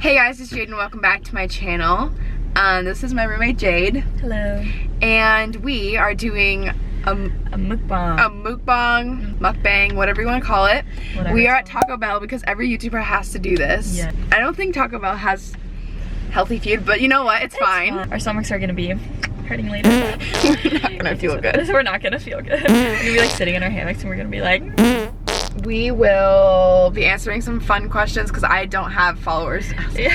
Hey guys, it's Jade and welcome back to my channel. This is my roommate Jade. Hello. And we are doing a mukbang, whatever you want to call it. Whatever we are at Taco Bell because every YouTuber has to do this. Yeah. I don't think Taco Bell has healthy food, but you know what? It's fine. Our stomachs are gonna be hurting later. We're not gonna feel good. We're not gonna feel good. We're gonna be like sitting in our hammocks and we're gonna be like. We will be answering some fun questions because I don't have followers. Yeah.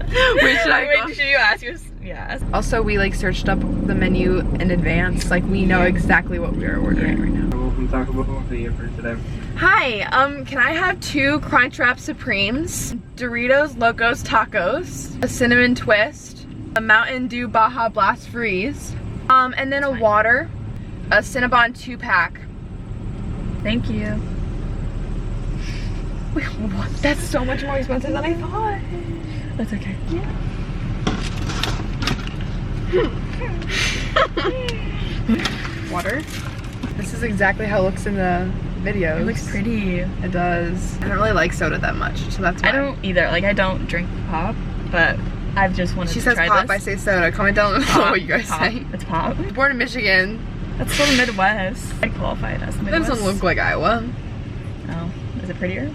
Where should I go? Wait, should you ask yours? Yeah. Also, we like searched up the menu in advance. Like we know exactly what we are ordering right now. Welcome to Taco Bell. What are you for today? Hi, can I have 2 Crunchwrap Supremes, Doritos Locos Tacos, a Cinnamon Twist, a Mountain Dew Baja Blast Freeze, and then a water, a Cinnabon 2-pack. Thank you. Wait, what? That's so much more expensive than I thought. That's okay. Yeah. Water. This is exactly how it looks in the videos. It looks pretty. It does. I don't really like soda that much, so that's why. I don't either. Like I don't drink pop, but I've just wanted She to says try pop, this. I say soda. Comment down below what you guys pop. say. It's pop. Born in Michigan. That's still the Midwest. I'd qualify it as the That Midwest. doesn't look like Iowa. Oh, is it prettier?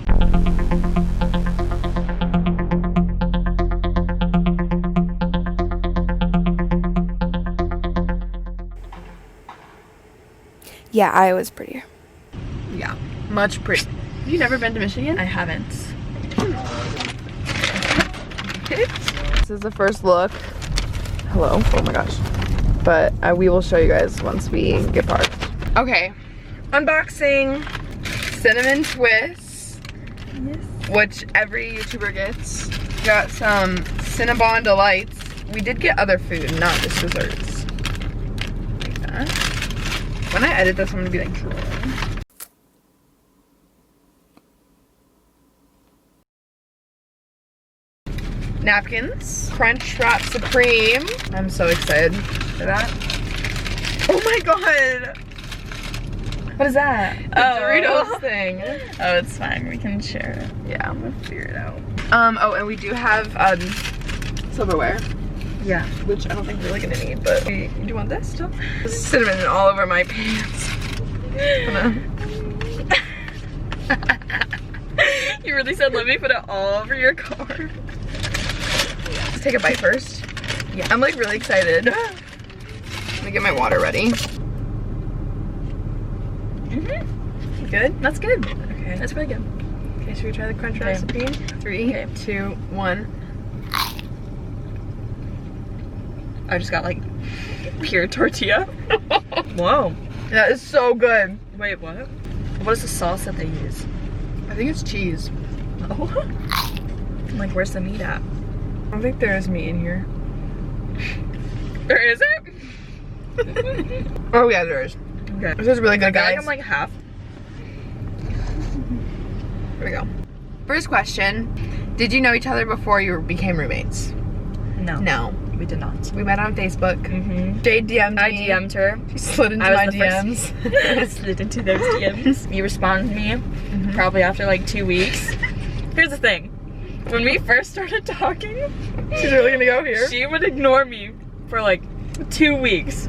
Yeah, Iowa's prettier. Yeah, much pretty. You never been to Michigan? I haven't. This is the first look. Hello. Oh my gosh. But we will show you guys once we get parked. Okay. Unboxing Cinnamon Twists, Yes. which every YouTuber gets. Got some Cinnabon Delights. We did get other food, not just desserts. Like that. When I edit this, I'm gonna be like drooling. Napkins, Crunchwrap Supreme. I'm so excited for that. Oh my god! What is that? The Doritos thing. Oh, it's fine. We can share it. Yeah, I'm gonna figure it out. Oh, and we do have silverware, Yeah. which I don't think we're really gonna need, but do you want this still? Cinnamon all over my pants. You really said let me put it all over your car. Let's take a bite first. Yeah. I'm like really excited. Let me get my water ready. Mm-hmm. Good? That's good. Okay. That's really good. Okay, should we try the Crunchwrap Okay. Supreme? 3, Okay. 2, 1. I just got like pure tortilla. Whoa. That is so good. Wait, what? What is the sauce that they use? I think it's cheese. Oh. Like, where's the meat at? I don't think there is meat in here. There isn't? Oh yeah, there is. Okay. This is really good, I feel guys. like I'm like half. Here we go. First question. Did you know each other before you became roommates? No. No. We did not. We met on Facebook. Mm-hmm. Jade DM'd I me. DM'd her. She slid into I was my the DMs. first. Slid into those DMs. You responded to me probably after like 2 weeks. Here's the thing. When we first started talking, She's really gonna go here. she would ignore me for like 2 weeks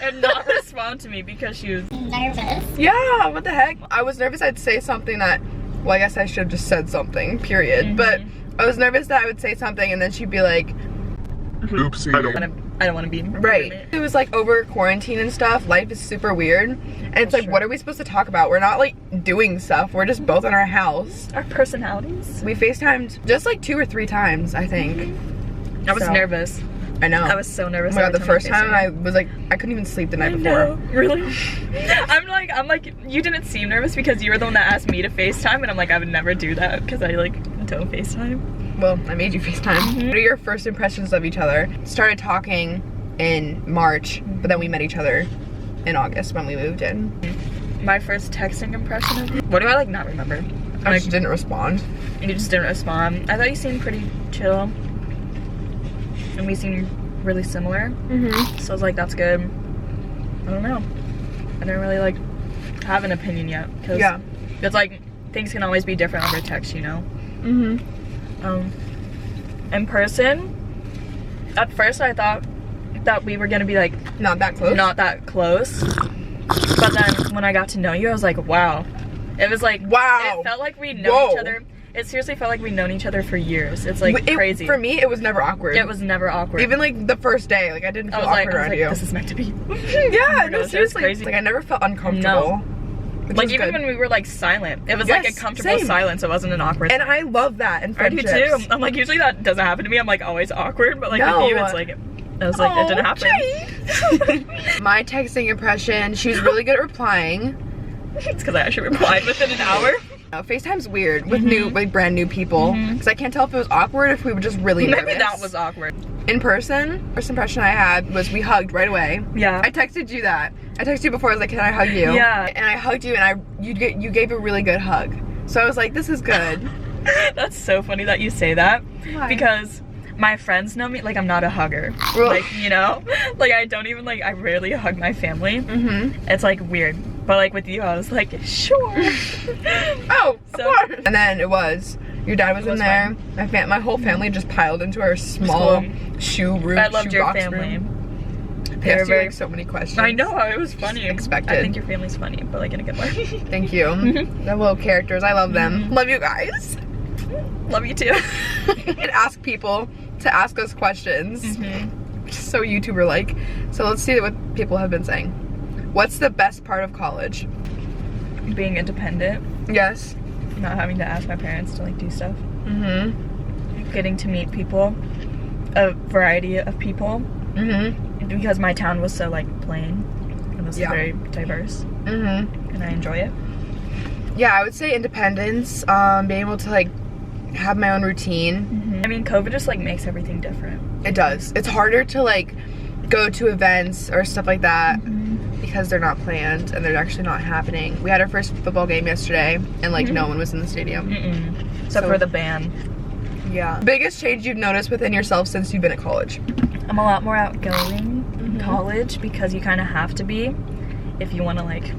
and not respond to me because she was nervous. Yeah, what the heck? I was nervous I'd say something that, well, I guess I should have just said something, period. But I was nervous that I would say something and then she'd be like, Oopsie. I don't want to be right. It was like over quarantine and stuff. Life is super weird. And it's like, Sure. what are we supposed to talk about? We're not like doing stuff. We're just both in our house. Our personalities. We FaceTimed just like 2 or 3 times, I think. I was So- nervous. I know. I was so nervous. Oh my god, every the time first time I FaceTimed. was like, I couldn't even sleep the night I before. know. Really? I'm like, you didn't seem nervous because you were the one that asked me to FaceTime, and I'm like, I would never do that because I like don't FaceTime. Well, I made you FaceTime. What are your first impressions of each other? Started talking in March, but then we met each other in August when we moved in. My first texting impression of you. What do I like not remember? I just didn't respond. You just didn't respond. I thought you seemed pretty chill, and we seemed really similar. So I was like, that's good. I don't know. I didn't really like have an opinion yet because it's like things can always be different over text, you know. In person, at first I thought that we were gonna be like Not that close? not that close. But then when I got to know you, I was like, wow. It was like, wow. It felt like we'd known each other. It seriously felt like we'd known each other for years. It's like crazy. For me, it was never awkward. It was never awkward. Even like the first day, like I didn't feel awkward around you. This is meant to be. Yeah, no, gosh, seriously. crazy. Like I never felt uncomfortable. No. Like even when we were like silent, it was like a comfortable silence. It wasn't an awkward. And I love that in friendships. I do too. I'm like, usually that doesn't happen to me. I'm like always awkward, but like with you, it's like, I was like, it didn't happen. My texting impression, she was really good at replying. It's because I actually replied within an hour. FaceTime's weird with new, like brand new people, because I can't tell if it was awkward or if we were just really nervous. Maybe that was awkward. In person, first impression I had was we hugged right away. Yeah. I texted you that. I texted you before. I was like, "Can I hug you?" Yeah. And I hugged you, and you gave a really good hug. So I was like, "This is good." That's so funny that you say that. Why? Because my friends know me, like I'm not a hugger. Like, you know? Like I don't even like, I rarely hug my family. It's like weird. But like with you, I was like, sure. Oh, of course. And then your dad was in there. My whole family just piled into our small shoe room. I loved your family. They asked you like so many questions. I know, it was funny. Expected. I think your family's funny, but like in a good way. Thank you. The little characters, I love them. Love you guys. Love you too. And ask people to ask us questions. So YouTuber-like. So let's see what people have been saying. What's the best part of college? Being independent. Yes. Not having to ask my parents to like do stuff. Getting to meet people, a variety of people. Because my town was so like plain, and this is very diverse. And I enjoy it. Yeah, I would say independence. Being able to like have my own routine. I mean, COVID just like makes everything different. It does. It's harder to like go to events or stuff like that. Because they're not planned and they're actually not happening. We had our first football game yesterday and like no one was in the stadium. Except for the band. Yeah. Biggest change you've noticed within yourself since you've been at college? I'm a lot more outgoing in college because you kind of have to be. If you want to like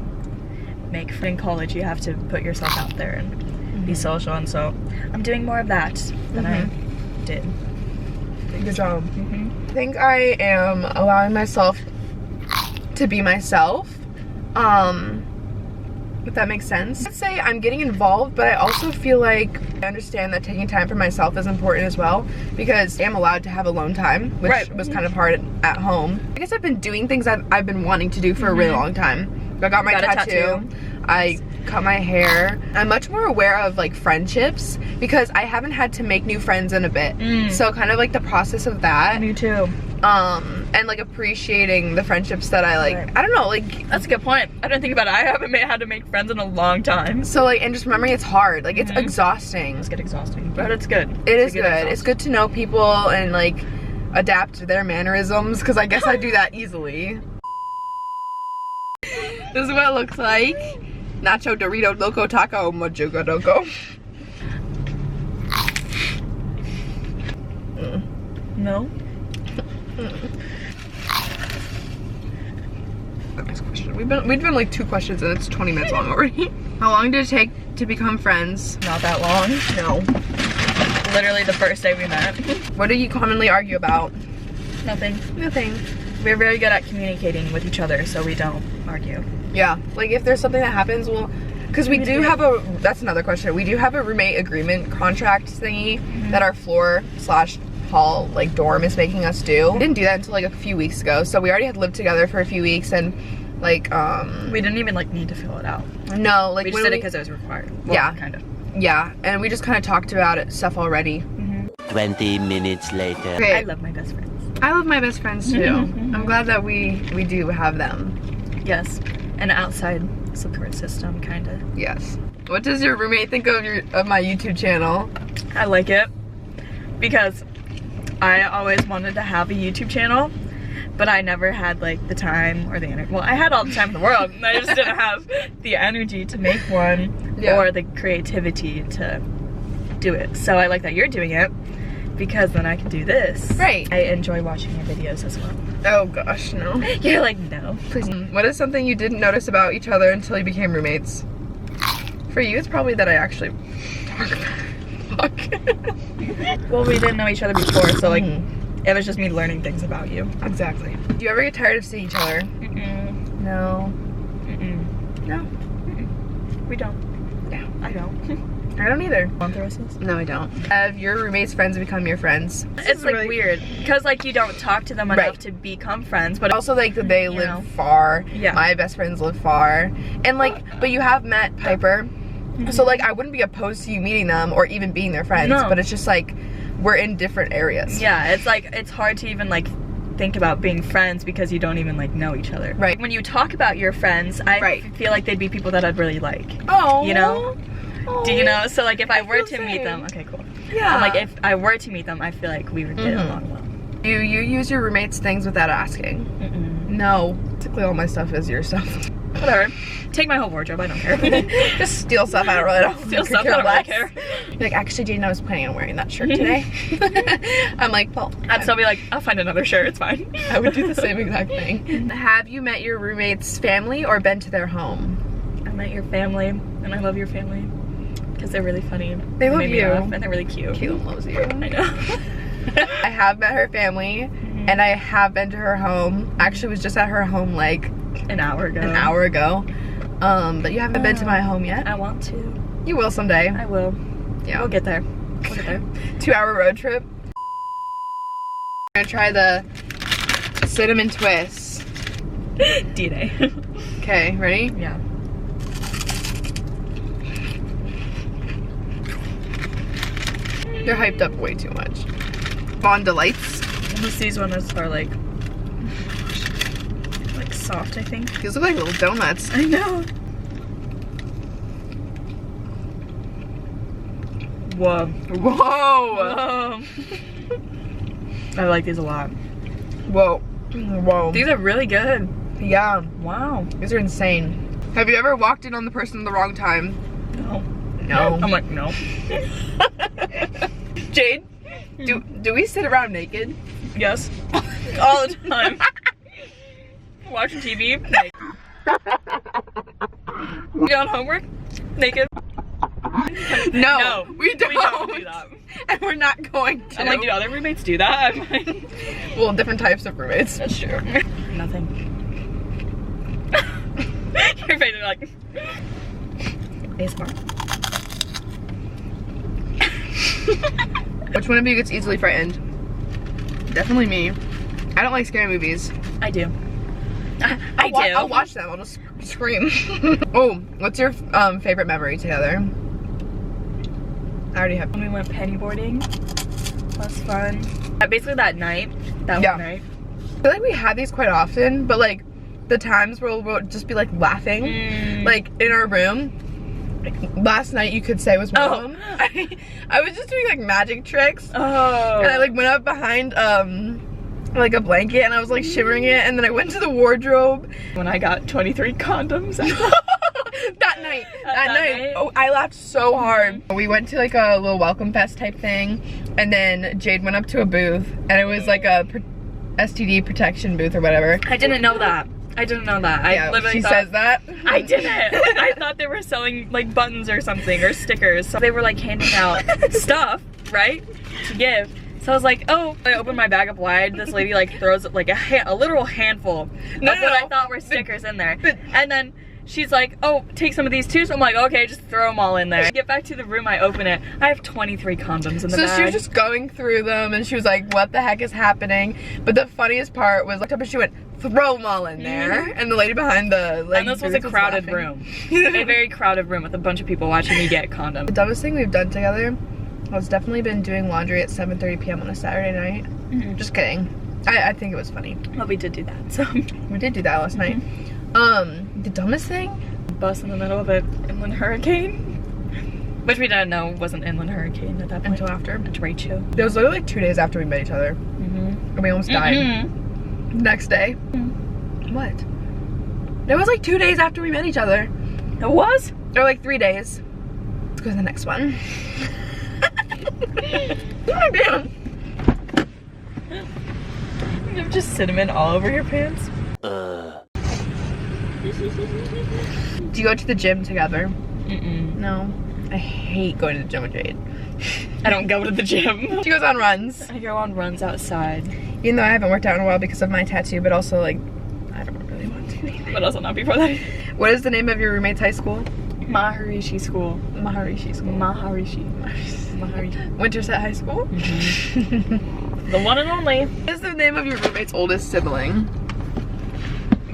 make friends in college, you have to put yourself out there and be social, and so I'm doing more of that than I did. Good job. I think I am allowing myself to be myself, if that makes sense. I'd say I'm getting involved, but I also feel like I understand that taking time for myself is important as well, because I'm allowed to have alone time, which was kind of hard at home. I guess I've been doing things I've been wanting to do for a really long time. I got my tattoo. I cut my hair. I'm much more aware of like friendships because I haven't had to make new friends in a bit. So kind of like the process of that. Me too. And like appreciating the friendships that I like. I don't know, like that's a good point. I didn't think about it. I haven't had to make friends in a long time. So like, and just remembering it's hard. Like it's exhausting. It's exhausting, but it's good. It is good. It's good to know people and like adapt to their mannerisms, because I guess I do that easily. This is what it looks like. Nacho, Dorito, Loco, Taco, Mojugo, Doco. No. Next question. We've been like 2 questions and it's 20 minutes long already. How long did it take to become friends? Not that long. No. Literally the first day we met. What do you commonly argue about? Nothing. Nothing. We're very good at communicating with each other, so we don't argue. Yeah. Like if there's something that happens, we'll, because we do have a, that's another question. We do have a roommate agreement contract thingy that our floor/hall like dorm is making us do. We didn't do that until like a few weeks ago, so we already had lived together for a few weeks, and like we didn't even like need to fill it out. No, like we just did it because it was required. Well, yeah, kind of. Yeah, and we just kind of talked about it stuff already. 20 minutes later. Okay. I love my best friends. I love my best friends too. I'm glad that we do have them. Yes, an outside support system, kind of. Yes. What does your roommate think of my YouTube channel? I like it because I always wanted to have a YouTube channel, but I never had like the time or the energy. Well, I had all the time in the world, and I just didn't have the energy to make one or the creativity to do it. So I like that you're doing it, because then I can do this. Right. I enjoy watching your videos as well. Oh gosh, no. You're like, no, please. What is something you didn't notice about each other until you became roommates? For you, it's probably that I actually talk fuck? Well, we didn't know each other before, so like it was just me learning things about you. Exactly. Do you ever get tired of seeing each other? No. No. We don't. Yeah. I don't. I don't either. Want the rest of this? No, I don't. Have your roommates' friends become your friends? It's like weird because like you don't talk to them enough to become friends, but Also, like, they live far. Yeah. My best friends live far. And, like, but you have met Piper. So, like, I wouldn't be opposed to you meeting them or even being their friends. No. But it's just, like, we're in different areas. yeah, it's like, it's hard to even like think about being friends because you don't even like know each other. Right. When you talk about your friends, I feel like they'd be people that I'd really like. Oh. You know? Oh. Do you know? So like if I were feel to the meet same. them, okay, cool. Yeah. I'm like, if I were to meet them, I feel like we would get along well. You use your roommates' things without asking. No. Basically, all my stuff is your stuff. Whatever. Take my whole wardrobe, I don't care. Just steal stuff. I don't really Steal stuff, I don't really care. Like, actually, Jane, I was planning on wearing that shirt today. I'm like, well, I'd still be like, I'll find another shirt, it's fine. I would do the same exact thing. Have you met your roommate's family or been to their home? I met your family, and I love your family. Because they're really funny. They love made me you. laugh, and they're really cute. Caitlin loves you. I know. I have met her family, and I have been to her home. Actually, was just at her home like An hour ago. But you haven't been to my home yet. I want to. You will someday. I will. Yeah. We'll get there. We'll get there. 2-hour road trip. I'm gonna try the cinnamon twist. D-Day. Okay, ready? Yeah. They're hyped up way too much. Bond Delights. These ones are like soft, I think. These look like little donuts. I know. Whoa. Whoa. I like these a lot. Whoa. Whoa. These are really good. Yeah. Wow. These are insane. Have you ever walked in on the person at the wrong time? No. No. I'm like, no. Jade, do we sit around naked? Yes. All the time. Watching TV. Naked. You on homework? Naked. No, we don't. We don't do that. And we're not going to. I'm like, do other roommates do that? I'm like, well, different types of roommates. that's true. Nothing. Your face is like ASMR. Which one of you gets easily frightened? Definitely me. I don't like scary movies. I do. I'll watch them. I'll just scream. Oh, what's your favorite memory together? I already have. When we went pennyboarding, that was fun. Basically that night, that Yeah. one night. I feel like we have these quite often, but like the times where we'll just be like laughing, like in our room. Like, last night you could say was one of them. I was just doing like magic tricks. Oh. And I like went up behind like a blanket and I was like shivering it, and then I went to the wardrobe. When I got 23 condoms. that night. Oh, I laughed so hard. We went to like a little welcome fest type thing, and then Jade went up to a booth, and it was like a STD protection booth or whatever. I didn't know that. I didn't know that. Yeah, I literally she thought, says that. I didn't. I thought they were selling like buttons or something, or stickers. So they were like handing out stuff, right, to give. So I was like, oh, I opened my bag up wide. This lady like throws like a literal handful of what I thought were stickers in there. And then she's like, oh, take some of these too. So I'm like, okay, just throw them all in there. I get back to the room, I open it. I have 23 condoms in the bag. So she was just going through them, and she was like, what the heck is happening? But the funniest part was, looked up and she went, throw them all in there. And the lady behind the and this was a crowded room. A very crowded room with a bunch of people watching me get condoms. The dumbest thing we've done together was definitely been doing laundry at 7:30 p.m. on a Saturday night. Just kidding. I think it was funny. Well, we did do that, so. We did do that last night. The dumbest thing? Bus in the middle of an inland hurricane. Which we didn't know was an inland hurricane at that point. Until after. A trade show. It was literally like 2 days after we met each other. And we almost died. Next day. What? It was like 2 days after we met each other. It was? Or like 3 days. Let's go to the next one. Oh, damn. You have just cinnamon all over your pants. Do you go to the gym together? Mm-mm. No. I hate going to the gym with Jade. I don't go to the gym. She goes on runs. I go on runs outside. Even though I haven't worked out in a while because of my tattoo, but also like, I don't really want to either. But also not before that. What is the name of your roommate's high school? Maharishi School. Maharishi School. Maharishi. Winterset High School? The one and only. What is the name of your roommate's oldest sibling?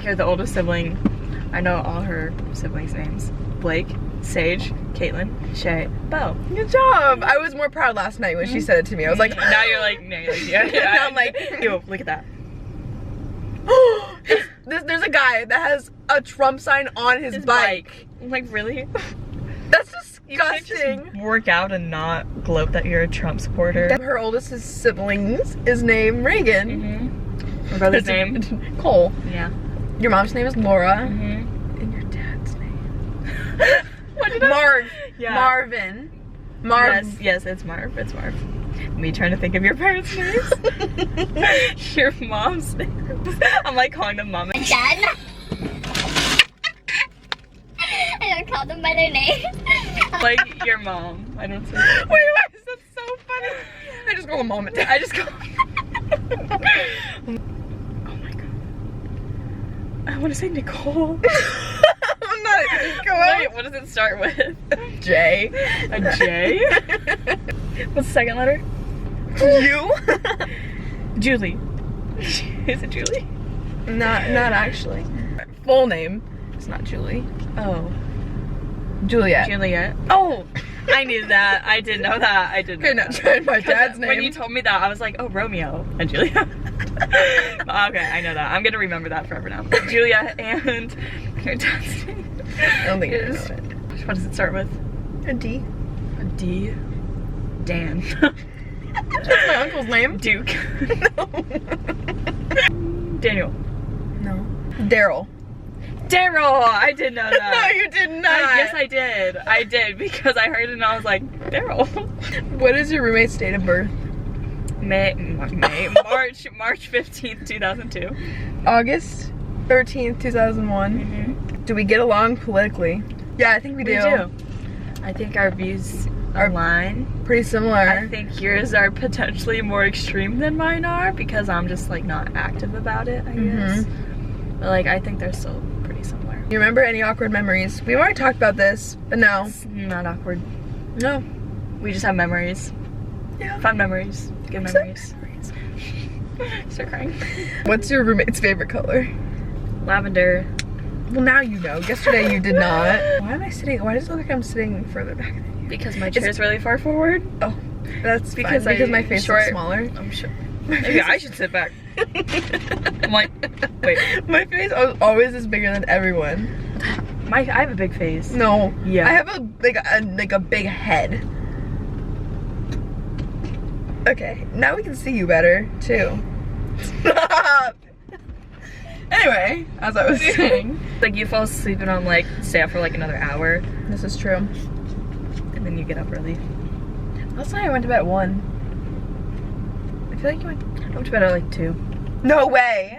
Here, the oldest sibling. I know all her siblings' names. Blake, Sage, Caitlin, Shay, Bo. Good job. I was more proud last night when she said it to me. I was like, now you're like, yeah. now I'm like, yo, look at that. There's a guy that has a Trump sign on his bike. I'm like, really? That's You can't disgusting. just work out and not gloat that you're a Trump supporter. Her oldest siblings is named Reagan. My brother's name? Cole. Yeah. Your mom's name is Laura. Mm-hmm. And your dad's name? What did I? Marv. Yeah. Marvin. Marv. Yes, it's Marv. It's Marv. Me trying to think of your parents' names. Your mom's names. I'm like calling them mom and Dad. I don't call them by their name. like your mom. I don't say. Wait, why is that so funny? I just call them mom and dad. I just call Oh my god. I want to say Nicole. I'm not Wait, what does it start with? J. A J? What's the second letter? You? Julie. Is it Julie? Not actually. Full name. It's not Julie. Oh. Juliet. Juliet. Oh, I knew that. I did know that. I did know Okay, now that. try my dad's name. When you told me that, I was like, oh, Romeo and Julia. Okay, I know that. I'm gonna remember that forever now. Julia and your dad's name. I don't think is. I know it. What does it start with? A D. A D. Dan. That's my uncle's name. Duke. Daniel. No. Daryl. Daryl. I did know that. No, you did not. Yes, I did. I did because I heard it and I was like, Daryl. What is your roommate's date of birth? March 15th, 2002. August 13th, 2001. Do we get along politically? Yeah, I think we do. I think our views align. Pretty similar. I think yours are potentially more extreme than mine are because I'm just like not active about it, I guess. But like I think they're still pretty similar. You remember any awkward memories? We've already talked about this, but no. It's not awkward. No. We just have memories. Yeah. Fun memories. Good memories. Start crying. What's your roommate's favorite color? Lavender. Well, now you know. Yesterday you did not. Why does it look like I'm sitting further back than you? Because my chair is really far forward. Oh, that's because because my face short. is smaller. I'm sure. Maybe I should sit back. I'm like, wait. My face always is bigger than everyone. I have a big face. No. Yeah. I have a big head. Okay, now we can see you better too. Stop. Anyway, as I was saying, like you fall asleep and I'm like stay up for like another hour this is true. and then you get up early. Last night I went to bed at 1. I feel like you went. I went to bed at like 2. No way.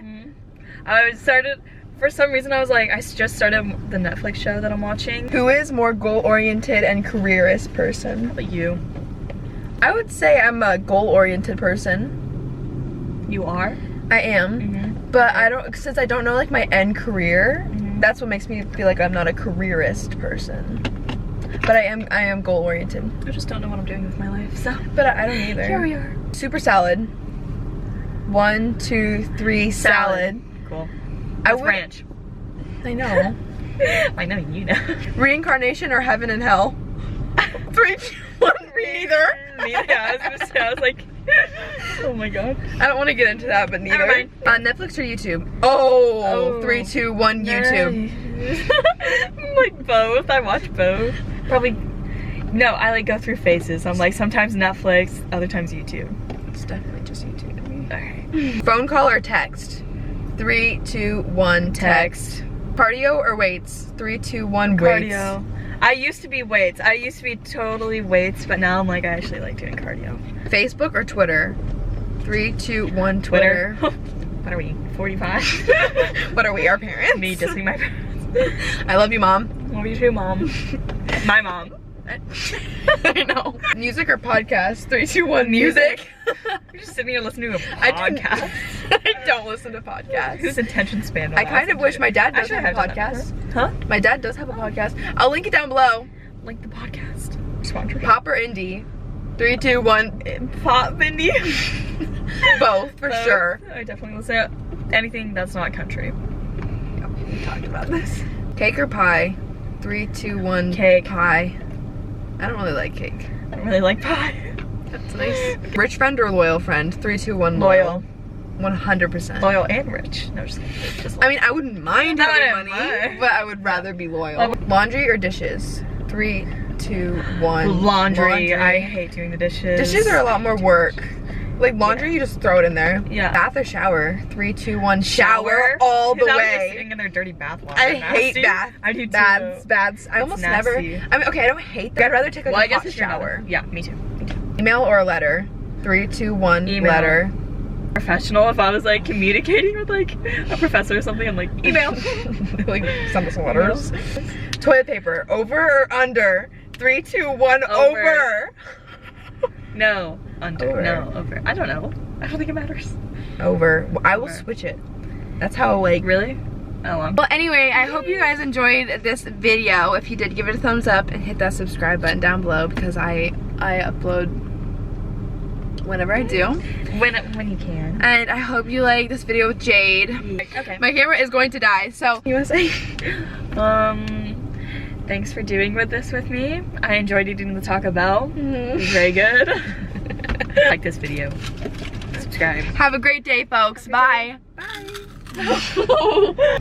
I started, for some reason I was like, I just started the Netflix show that I'm watching. Who is more goal-oriented and careerist person? How about you? I would say I'm a goal-oriented person. You are? I am. But I don't, since I don't know like my end career, that's what makes me feel like I'm not a careerist person. But I am goal-oriented. I just don't know what I'm doing with my life, so. But I don't either. Here we are. Super salad. 1, 2, 3, salad. Cool. I With would- ranch. I know. I know you know. Reincarnation or heaven and hell? 3, 2, 1, neither. Neither. I was gonna say, I was like, oh my god. I don't want to get into that, but neither. Never mind. Netflix or YouTube? Oh, 3, 2, 1, YouTube. Like both. I watch both. Probably. No, I like go through phases. I'm like sometimes Netflix, other times YouTube. It's definitely just YouTube. Okay. Phone call or text? 3, 2, 1, text. Cardio or weights? 3, 2, 1, weights. Cardio. I used to be weights. I used to be totally weights, but now I'm like I actually like doing cardio. Facebook or Twitter? 3, 2, 1, Twitter. What are we? 45? What are we, our parents? Me dissing my parents. I love you, Mom. Love you too, Mom. My mom. I know. Music or podcast? 3, 2, 1, music. You're just sitting here listening to a I podcast. don't listen to podcasts. Whose attention span? I kind of wish my dad does Actually, have a I've done podcast. Huh? My dad does have a podcast. I'll link it down below. Link the podcast. Sponsored. Pop or indie? 3, 2, 1. Pop, indie. Both, for sure. I definitely listen to anything that's not country. We talked about this. Cake or pie? 3, 2, 1. Cake. Pie. I don't really like cake. I don't really like pie. That's nice. Rich friend or loyal friend? 3, 2, 1. Loyal. 100%. Loyal and rich. No, just kidding. Just I mean, I wouldn't mind I having wouldn't money, mind. but I would rather be loyal. Laundry or dishes? 3, 2, 1. Laundry. I hate doing the dishes. Dishes are a lot more work. Like laundry, you just throw it in there. Yeah. Bath or shower? 3, 2, 1. Shower all the Now they're way. sitting in their dirty bath water. I hate Nasty. bath. I do too. Baths. I almost nasty. never. I mean, okay, I don't hate that. I'd rather take like Well, I a guess hot it's your shower. mother. Yeah, me too. Me too. Email or a letter? 3, 2, 1. Email. Letter. Professional. If I was like communicating with like a professor or something, I'm like email. Like send us letters. Toilet paper. Over or under? 3, 2, 1. Over. No. Under. Over. No. Over. I don't know. I don't think it matters. Over. I will Over. switch it. That's how like. Really? Oh, Well, anyway, I hope you guys enjoyed this video. If you did, give it a thumbs up and hit that subscribe button down below because I upload whenever I do. When you can. And I hope you like this video with Jade. Okay. My camera is going to die, so you want to say? Thanks for doing this with me. I enjoyed eating the Taco Bell. It was very good. Like this video. Subscribe. Have a great day, folks. Bye. Bye.